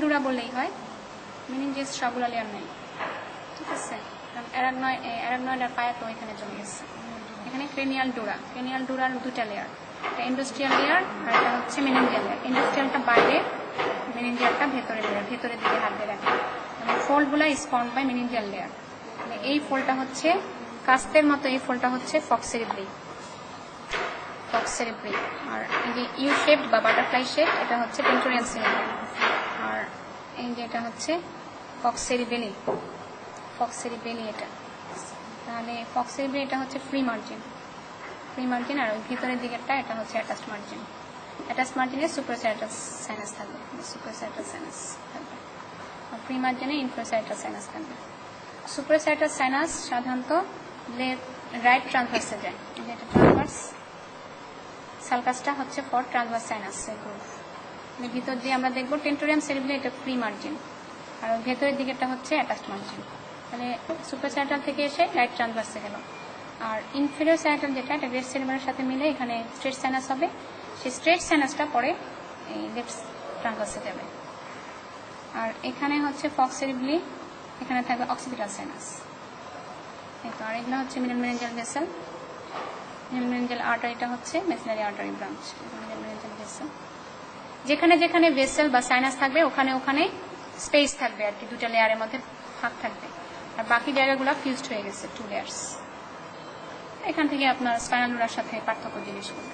Dura বললেই হয়, মেনিনজিয়াস সবগুলো লেয়ার নেই, ঠিক আছে। অ্যারাগনয়েড আর পায়া তো এখানে জমে গেছে। এখানে ক্রেনিয়াল ডুরার দুটা লেয়ার, একটা ইন্ডাস্ট্রিয়াল লেয়ার আর এটা হচ্ছে মেনিনজিয়াল লেয়ার। ইন্ডাস্ট্রিয়ালটা বাইরে, মেনিনজিয়ালটা ভেতরের দিকে হাত দিয়ে রাখে। ফোল্ডগুলো স্পন্ড বাই মেনিনজিয়াল লেয়ার। এই ফোল্ডটা হচ্ছে কাস্তের মতো, এই ফোল্ডটা হচ্ছে ফক্স সেরিব্রি। আর এই যে ইউ শেপড বা বাটারফ্লাই শেপ, এটা হচ্ছে টেন্টোরিয়াল সেরিব্রি। আর এই যে এটা হচ্ছে ফক্স সেরিবেলি এটা। তাহলে ফক্স সেরিব্রি এটা হচ্ছে ফ্রি মার্জিন, আর ভিতরের দিকেরটা এটা হচ্ছে অ্যাটাচড মার্জিনে সুপ্রাসাইটাল সাইনাস থাকবে, আর ফ্রি মার্জিনে ইনফ্রাসাইটাল সাইনাস থাকবে। সুপ্রাসাইটাল সাইনাস সাধারণত রাইট ট্রান্সভার্সে যায়, এটা ট্রান্সভার্স। সালকাসটা হচ্ছে ফর ট্রান্সভার্স সাইনাস গ্রুপ। ভিতর দিয়ে আমরা দেখবো টেন্টোরিয়াম সেরিব্রাম, এটা ফ্রি মার্জিন, আর ভেতরের দিকেরটা হচ্ছে অ্যাটাচড মার্জিন। তাহলে সুপ্রাসাইটাল থেকে এসে রাইট ট্রান্সভার্সে গেল। আর ইনফেরিয়র সাইনাটাল যেটা, এটা লেফট সেরিব্রামের সাথে মিলে এখানে স্ট্রেট সাইনাস হবে। সেই স্ট্রেট সাইনাসটা পরে এই লেফট ট্রান্সভার্সে যাবে। আর এখানে হচ্ছে ফক্স সেরিব্রি, এখানে থাকবে অক্সিপিটাল সাইনাস। আর এগুলো হচ্ছে middle meningeal vessel. Middle meningeal আর্টারিটা হচ্ছে maxillary artery branch. Middle meningeal vessel, যেখানে যেখানে ভেসেল বা সাইনাস থাকবে ওখানে ওখানে স্পেস থাকবে আর কি, দুটো লেয়ারের মধ্যে ফাঁক থাকবে। আর বাকি জায়গাগুলো ফিউজড হয়ে গেছে, 2 লেয়ার্স। এখান থেকে আপনার স্পাইনাল ডুরার সাথে পার্থক্য জিজ্ঞেস করবে।